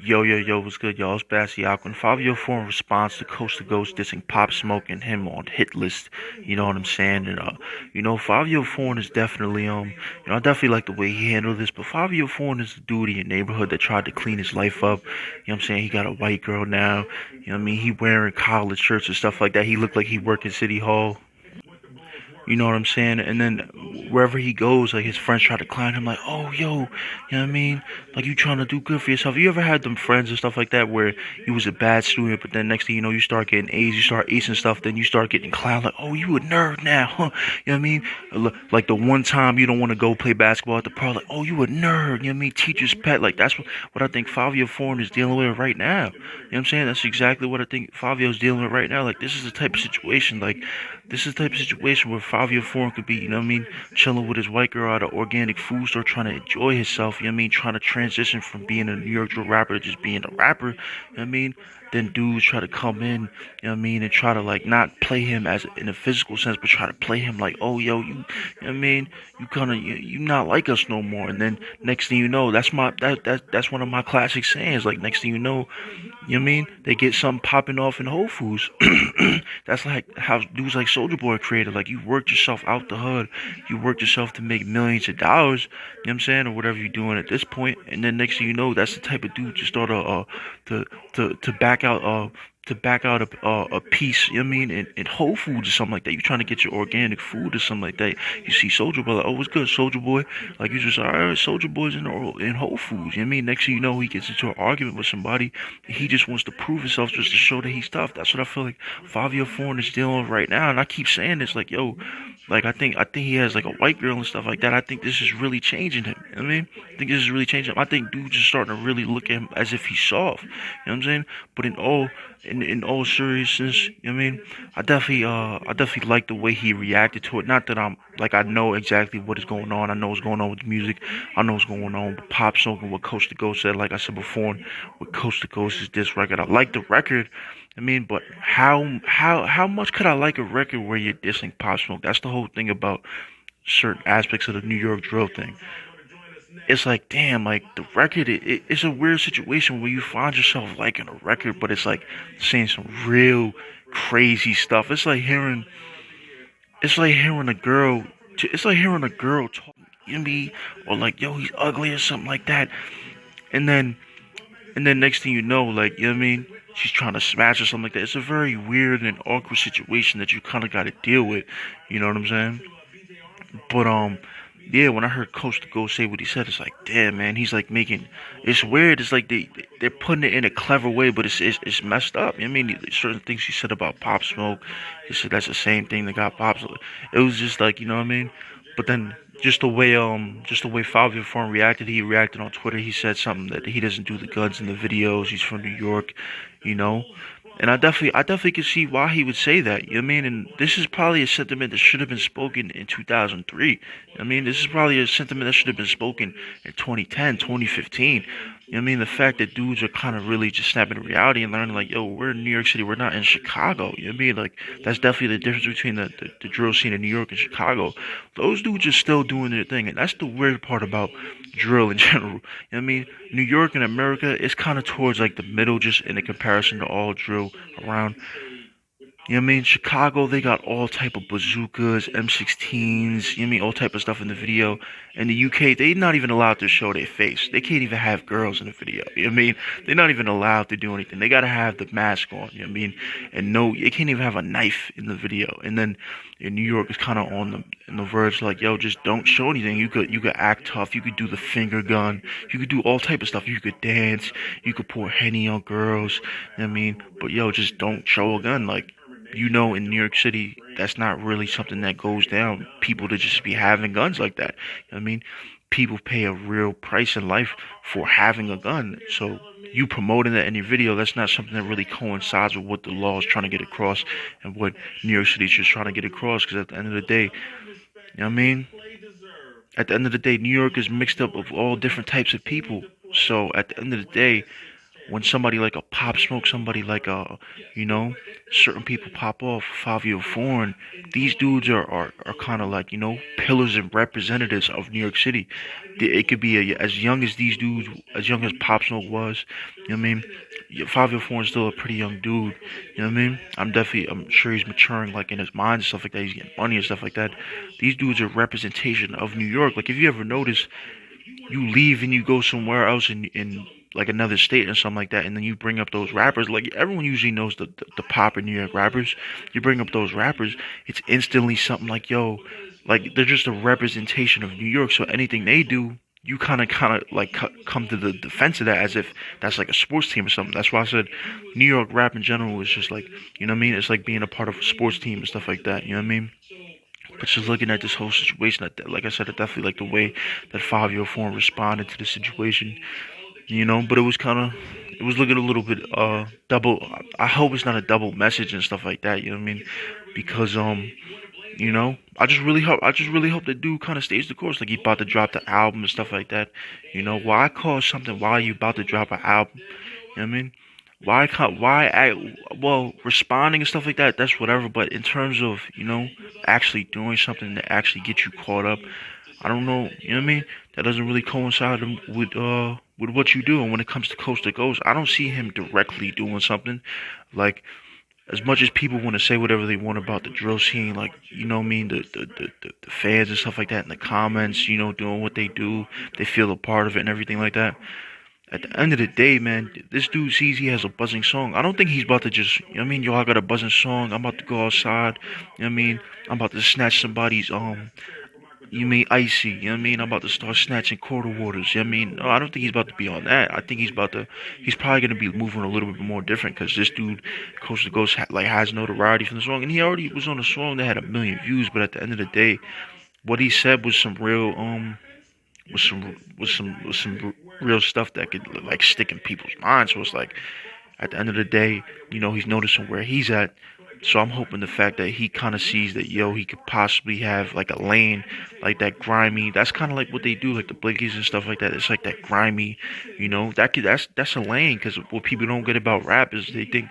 Yo, what's good, y'all? It's Bassey, Akwa. Fivio foreign response to Coast to Ghost dissing Pop Smoke and him on Hitlist. You know what I'm saying? And Fivio foreign is definitely I definitely like the way he handled this. But Fivio foreign is the dude in your neighborhood that tried to clean his life up. You know what I'm saying? He got a white girl now. You know what I mean? He wearing college shirts and stuff like that. He looked like he worked in City Hall. You know what I'm saying? And then wherever he goes, like his friends try to clown him, like, oh, yo, you know what I mean? Like you trying to do good for yourself. You ever had them friends and stuff like that where you was a bad student, but then next thing you know, you start getting A's, you start acing stuff, then you start getting clowned, like, oh, you a nerd now, huh? You know what I mean? Like the one time you don't want to go play basketball at the park, like, oh, you a nerd, you know what I mean? Teacher's pet, like that's what I think Fabio Foreign is dealing with right now. You know what I'm saying? That's exactly what I think Fabio's dealing with right now. Like this is the type of situation, where Fabio Foreign could be, you know what I mean, chilling with his white girl at an organic food store, trying to enjoy himself, you know what I mean, trying to transition from being a New York drill rapper to just being a rapper, you know what I mean. Then dudes try to come in, you know what I mean, and try to like not play him as in a physical sense, but try to play him like, oh yo, you know what I mean, you not like us no more. And then next thing you know, that's one of my classic sayings. Like next thing you know what I mean, they get something popping off in Whole Foods. That's like how dudes like Soldier Boy created. Like you worked yourself out the hood, you worked yourself to make millions of dollars. You know what I'm saying, or whatever you're doing at this point. And then next thing you know, that's the type of dude to start to to back out a piece, you know what I mean, in Whole Foods or something like that. You trying to get your organic food or something like that. You see Soldier Boy, like, oh, what's good, Soldier Boy? Like you just, all right, Soldier Boy's in Whole Foods. You know what I mean? Next thing you know, he gets into an argument with somebody. He just wants to prove himself just to show that he's tough. That's what I feel like Fabio Foreign is dealing with right now. And I keep saying this, like, yo, like I think he has like a white girl and stuff like that. I think this is really changing him. You know what I mean? I think this is really changing him. I think dudes are starting to really look at him as if he's soft. You know what I'm saying? But in all seriousness, you know what I mean? I definitely like the way he reacted to it. Not that I'm like I know exactly what is going on. I know what's going on with the music. I know what's going on with Pop Smoke and what Coast to Ghost said. Like I said before, with Coast to Ghost is this record. I like the record. I mean, but how much could I like a record where you're dissing Pop Smoke? That's the whole thing about certain aspects of the New York drill thing. It's like, damn, like the record, it's a weird situation where you find yourself liking a record, but it's like saying some real crazy stuff. It's like hearing a girl, it's like hearing a girl talk to me, or like, yo, he's ugly or something like that, and then and then next thing you know, like, you know what I mean? She's trying to smash or something like that. It's a very weird and awkward situation that you kind of got to deal with. You know what I'm saying? But yeah, when I heard Coach to go say what he said, it's like, damn, man, he's like making. It's weird. It's like they're putting it in a clever way, but it's messed up. You know what I mean, certain things he said about Pop Smoke, he said that's the same thing that got Pop Smoke. It was just like, you know what I mean. But then just the way Fabio Foreign reacted, he reacted on Twitter. He said something that he doesn't do the guns in the videos. He's from New York, you know. And I definitely can see why he would say that. You know what I mean? And this is probably a sentiment that should have been spoken in 2003. I mean, this is probably a sentiment that should have been spoken in 2010, 2015. You know what I mean? The fact that dudes are kind of really just snapping to reality and learning, like, yo, we're in New York City, we're not in Chicago. You know what I mean? Like, that's definitely the difference between the drill scene in New York and Chicago. Those dudes are still doing their thing. And that's the weird part about drill in general. You know what I mean? New York and America is kind of towards like the middle, just in a comparison to all drill around. You know what I mean? Chicago, they got all type of bazookas, M16s, you know what I mean? All type of stuff in the video. In the UK, they not even allowed to show their face. They can't even have girls in the video. You know what I mean? They're not even allowed to do anything. They gotta have the mask on, you know what I mean? And no, they can't even have a knife in the video. And then in New York, it's kind of on the verge, like, yo, just don't show anything. You could act tough. You could do the finger gun. You could do all type of stuff. You could dance. You could pour Henny on girls. You know what I mean? But yo, just don't show a gun. Like, in New York City, that's not really something that goes down. People to just be having guns like that. You know what I mean? People pay a real price in life for having a gun. So you promoting that in your video, that's not something that really coincides with what the law is trying to get across and what New York City is just trying to get across. Because at the end of the day, you know what I mean? At the end of the day, New York is mixed up of all different types of people. So at the end of the day, when somebody like a Pop Smoke, somebody like a, you know, certain people pop off, Fivio Foreign, these dudes are kind of like, pillars and representatives of New York City. It could be as young as these dudes, as young as Pop Smoke was, you know what I mean? Yeah, Fivio Foreign's still a pretty young dude, you know what I mean? I'm sure he's maturing like in his mind and stuff like that. He's getting money and stuff like that. These dudes are representation of New York. Like if you ever notice, you leave and you go somewhere else in like another state or something like that, and then you bring up those rappers. Like everyone usually knows the pop in New York rappers. You bring up those rappers, it's instantly something like yo, like they're just a representation of New York. So anything they do, you kind of like come to the defense of that as if that's like a sports team or something. That's why I said New York rap in general is just like you know what I mean. It's like being a part of a sports team and stuff like that. You know what I mean? But just looking at this whole situation, like I said, I definitely like the way that 5-year form responded to the situation, but it was kind of, it was looking a little bit double. I hope it's not a double message and stuff like that. You know what I mean? Because I just really hope the dude kind of stays the course. Like he about to drop the album and stuff like that. Why call something while you about to drop an album? You know what I mean? Why can't why I well responding and stuff like that, that's whatever, but in terms of, actually doing something that actually gets you caught up, I don't know, you know what I mean? That doesn't really coincide with what you do. And when it comes to Coast to Coast, I don't see him directly doing something. Like as much as people want to say whatever they want about the drill scene, like you know what I mean, the fans and stuff like that in the comments, doing what they do, they feel a part of it and everything like that. At the end of the day, man, this dude sees he has a buzzing song. I don't think he's about to just, you know what I mean, yo, I got a buzzing song. I'm about to go outside. You know what I mean? I'm about to snatch somebody's, you mean icy. You know what I mean? I'm about to start snatching quarter waters. You know what I mean? No, I don't think he's about to be on that. I think he's probably going to be moving a little bit more different because this dude, Coast to Coast, like has notoriety from the song. And he already was on a song that had 1 million views. But at the end of the day, what he said was some real, with some real stuff that could like stick in people's minds. So it's like at the end of the day, he's noticing where he's at. So I'm hoping the fact that he kind of sees that yo, he could possibly have like a lane, like that grimy. That's kind of like what they do, like the Blinkies and stuff like that. It's like that grimy, that's a lane. Because what people don't get about rap is they think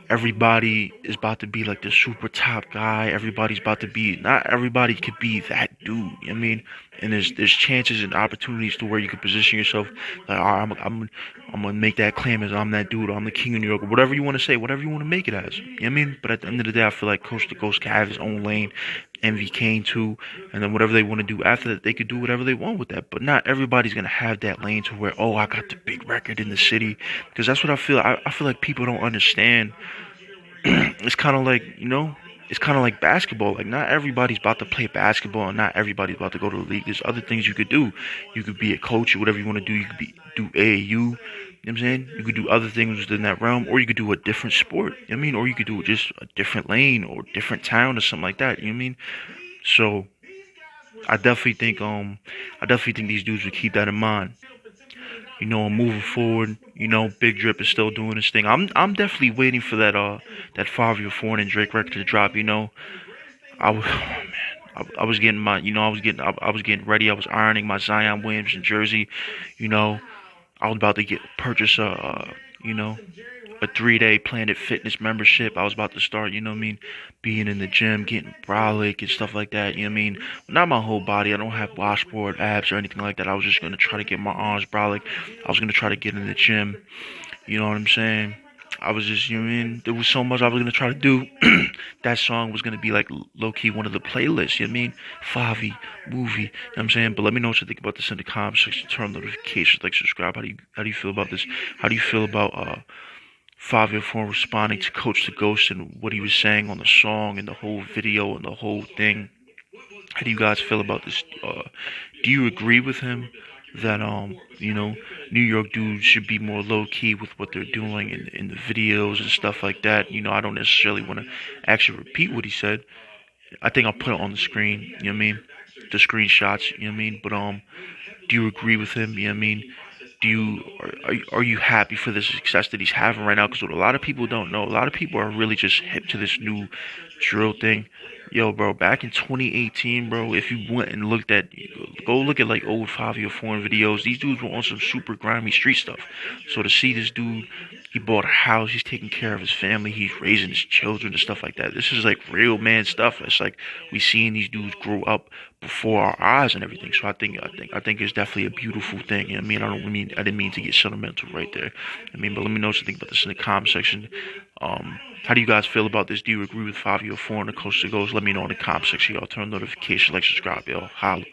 everybody is about to be like the super top guy. Everybody's about to be not everybody could be that dude. You know what I mean? And there's chances and opportunities to where you could position yourself like, all right, I'm gonna make that claim as I'm that dude. Or I'm the king of New York, or whatever you want to say, whatever you want to make it as. You know what I mean? But at the end of the day, I feel like Coast to Coast can have his own lane. Envy Kane too, and then whatever they want to do after that, they could do whatever they want with that. But not everybody's gonna have that lane to where, oh, I got the big record in the city, because that's what I feel. I feel like people don't understand. It's kind of like, it's kind of like basketball. Like, not everybody's about to play basketball, and not everybody's about to go to the league. There's other things you could do. You could be a coach or whatever you want to do. You could do AAU. You know what I'm saying? You could do other things within that realm, or you could do a different sport. You know what I mean? Or you could do just a different lane or different town or something like that. You know what I mean? So I definitely think these dudes would keep that in mind. Moving forward, Big Drip is still doing his thing. I'm definitely waiting for that 5-year foreign and Drake record to drop. I was, oh man, I was getting my, I was getting ready. I was ironing my Zion Williamson jersey. You know, I was about to purchase you know, a 3-day Planet Fitness membership. I was about to start, you know what I mean, being in the gym, getting brolic and stuff like that. You know what I mean? Not my whole body. I don't have washboard abs or anything like that. I was just gonna try to get my arms brolic. I was gonna try to get in the gym. You know what I'm saying? I was just, you know what I mean? There was so much I was gonna try to do. That song was gonna be like low key one of the playlists. You know what I mean? Favi movie. You know what I'm saying? But let me know what you think about this in the comments section. Turn on notifications, like, subscribe. How do you feel about this? How do you feel about Fivio for responding to Coach the Ghost and what he was saying on the song and the whole video and the whole thing? How do you guys feel about this? Do you agree with him that New York dudes should be more low key with what they're doing in the videos and stuff like that? I don't necessarily want to actually repeat what he said. I think I'll put it on the screen. You know what I mean? The screenshots. You know what I mean? But do you agree with him? You know what I mean? Are you happy for the success that he's having right now? Because what a lot of people don't know, a lot of people are really just hip to this new drill thing. Yo, bro, back in 2018, bro, if you went and looked at, go look at like old Fivio foreign videos, these dudes were on some super grimy street stuff. So to see this dude, he bought a house, he's taking care of his family, he's raising his children and stuff like that. This is like real man stuff. It's like we seeing these dudes grow up before our eyes and everything. So I think it's definitely a beautiful thing. I mean, I didn't mean to get sentimental right there. I mean, but let me know what you think about this in the comment section. How do you guys feel about this? Do you agree with Fivio 4 on the Coast to Goes? Let me know in the comment section, y'all. Turn on notifications, like, subscribe, y'all. Holla.